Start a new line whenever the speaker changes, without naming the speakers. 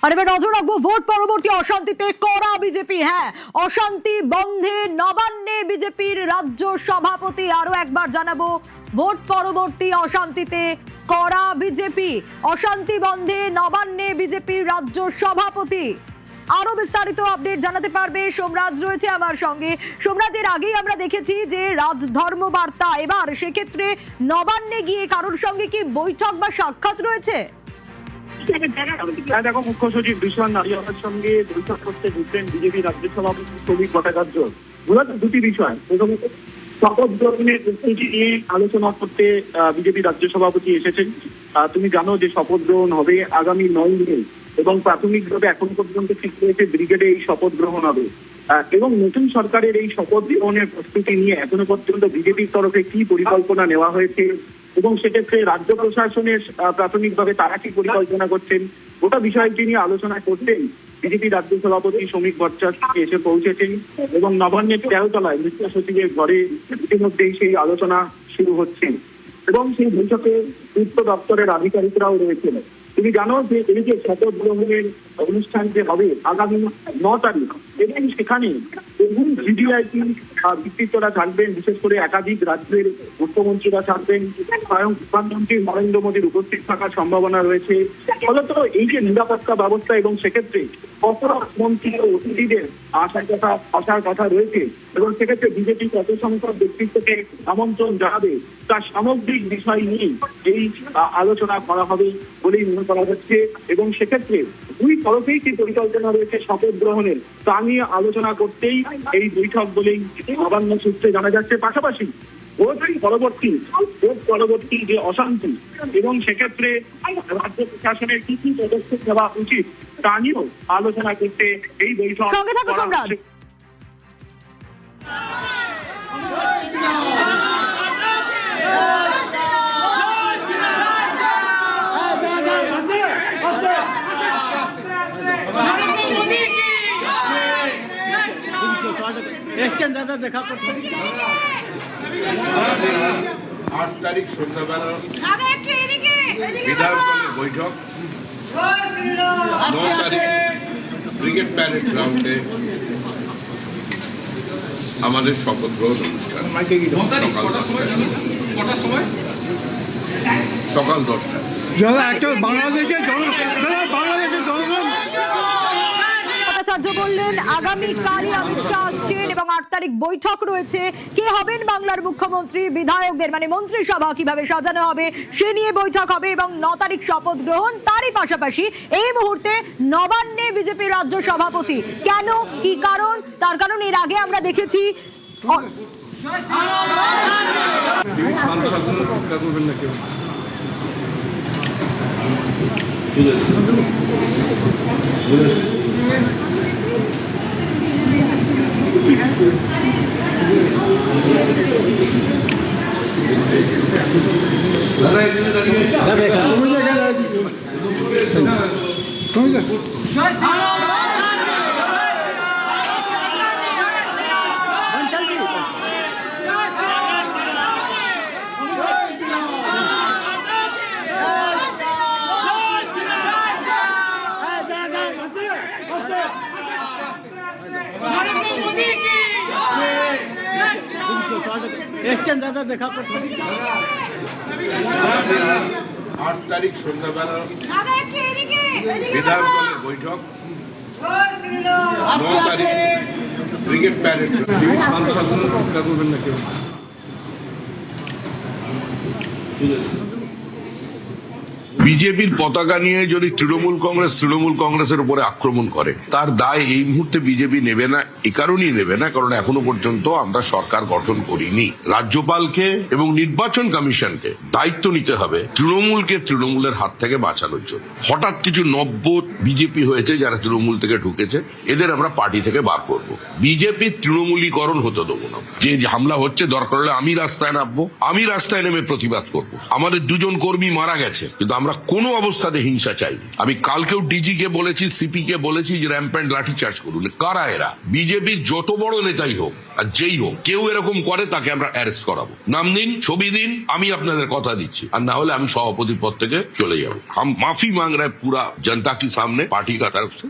আর এবার নজর রাখবো ভোট পরবর্তী অশান্তিতে কড়া বিজেপি। হ্যাঁ, অশান্তি বন্ধে নবান্নে বিজেপির রাজ্য সভাপতি। আরো একবার জানাবো, ভোট পরবর্তী অশান্তিতে কড়া বিজেপি। অশান্তি বন্ধে নবান্নে বিজেপির রাজ্য সভাপতি। আরো বিস্তারিত আপডেট জানাতে পারবে সোমরাজ রয়েছে আমার সঙ্গে। সোমরাজ, এর আগেই আমরা দেখেছি যে রাজধর্ম বার্তা, এবার সেক্ষেত্রে নবান্নে গিয়ে কারোর সঙ্গে কি বৈঠক বা সাক্ষাৎ রয়েছে?
দেখো, মুখ্য সচিব বিশ্বনাথ নারিয়ালের সঙ্গে বৈঠক করতে ঢুকলেন বিজেপি রাজ্য সভাপতি শ্রমিক ভট্টাচার্য। মূলত দুটি বিষয়, প্রথমত শপথ গ্রহণের প্রস্তুতি নিয়ে আলোচনা করতে বিজেপি রাজ্য সভাপতি এসেছেন। তুমি জানো যে শপথ গ্রহণ হবে আগামী 9 মে এবং প্রাথমিকভাবে এখন পর্যন্ত ঠিক রয়েছে ব্রিগেডে এই শপথ গ্রহণ হবে। এবং নতুন সরকারের এই শপথ গ্রহণের প্রস্তুতি নিয়ে এখনো পর্যন্ত বিজেপির তরফে কি পরিকল্পনা নেওয়া হয়েছে এবং সেক্ষেত্রে রাজ্য প্রশাসনের প্রাথমিকভাবে তারা কি পরিকল্পনা করছেন, গোটা বিষয়টি নিয়ে আলোচনা করতেন বিজেপি রাজ্য সভাপতি শ্রমিক ভট্টাচার্য এসে পৌঁছেছেন এবং নবান্নের 13 তলায় মুখ্য সচিবের ঘরে ইতিমধ্যেই সেই আলোচনা শুরু হচ্ছে এবং সেই বৈঠকে পূর্ত দপ্তরের আধিকারিকরাও রয়েছেন। তুমি জানো যে এই যে শপথ গ্রহণের অনুষ্ঠান যে হবে আগামী 9 তারিখ, এবং সেখানে বহু ভিভিআইপি ব্যক্তিত্বরা থাকবেন, বিশেষ করে একাধিক রাজ্যের মুখ্যমন্ত্রীরা থাকবেন, স্বয়ং প্রধানমন্ত্রী নরেন্দ্র মোদীর উপস্থিত থাকার সম্ভাবনা রয়েছে। ফলত এই যে নিরাপত্তা ব্যবস্থা এবং সেক্ষেত্রে কত মন্ত্রী ও অতিথিদের আসার কথা রয়েছে এবং সেক্ষেত্রে বিজেপি কত সংখ্যক ব্যক্তিত্বকে আমন্ত্রণ জানাবে, তার সামগ্রিক বিষয় নিয়ে এই আলোচনা করা হবে বলেই মনে করা হচ্ছে। এবং সেক্ষেত্রে দুই তরফেই কি পরিকল্পনা রয়েছে শপথ গ্রহণের, তা নিয়ে আলোচনা করতেই এই বৈঠক বলেই নবান্ন সূত্রে জানা যাচ্ছে। পাশাপাশি ভোট পরবর্তী যে অশান্তি এবং সেক্ষেত্রে রাজ্য প্রশাসনের কি কি পদক্ষেপ নেওয়া উচিত তা নিয়েও আলোচনা করতে এই বৈঠক করা হচ্ছে।
দাদা দেখা করতে
8 তারিখ সন্ধ্যাবেলা বিধায়ক দলের বৈঠক, 9 তারিখ ব্রিগেড প্যারেড গ্রাউন্ডে আমাদের শপথ গ্রহণ অনুষ্ঠান সকাল 10টায়।
বাংলাদেশের জনগণ
ভট্টাচার্য বললেন আগামীকালই অমিত শাহ আসছেন এবং 8 তারিখ বৈঠক রয়েছে। কে হবেন বাংলার মুখ্যমন্ত্রী, বিধায়কদের মানে মন্ত্রিসভা কিভাবে সাজানো হবে সে নিয়ে বৈঠক হবে এবং 9 তারিখ শপথ গ্রহণ। তারই পাশাপাশি এই মুহূর্তে নবান্নে বিজেপি রাজ্য সভাপতি। কেন, কি কারণ? তার কারণ এর আগে আমরা দেখেছি
দাদা দেখা করতে
8 তারিখ সন্ধ্যাবেলা বিধায়ক দলের বৈঠক, 9 তারিখ ব্রিগেড প্যারেড। বিজেপির পতাকা নিয়ে যদি তৃণমূল কংগ্রেসের উপরে আক্রমণ করে, তার দায় এই মুহূর্তে বিজেপি নেবে না। এ কারণেই নেবে না কারণ এখনো পর্যন্ত আমরা সরকার গঠন করিনি। রাজ্যপালকে এবং নির্বাচন কমিশনকে দায়িত্ব নিতে হবে তৃণমূলকে তৃণমূলের হাত থেকে বাঁচানোর জন্য। হঠাৎ কিছু নব্য বিজেপি হয়েছে যারা তৃণমূল থেকে ঢুকেছে, এদের আমরা পার্টি থেকে বার করব। বিজেপি তৃণমূলীকরণ হতে দেবো না। যে হামলা হচ্ছে, দরকার হলে আমি রাস্তায় নামবো, আমি রাস্তায় নেমে প্রতিবাদ করব। আমাদের 2 জন কর্মী মারা গেছে, কিন্তু আমরা কোনো অবস্থাতে হিংসা চাইনি। আমি কালকেও ডিজি কে বলেছি, সিপি কে বলেছি যে র্যাম্প্যান্ট লাঠিচার্জ করুন। কারা এরা? বিজেপির যত বড় নেতাই হোক আর যেই হোক, কেউ এরকম করে তাকে আমরা অ্যারেস্ট করাবো। নাম দিন, ছবি দিন, আমি আপনাদের কথা দিচ্ছি। আর না হলে আমি সভাপতি পদ থেকে চলে যাবো। हम माफी मांग रहे हैं पूरा जनता के सामने पार्टी का तरफ से।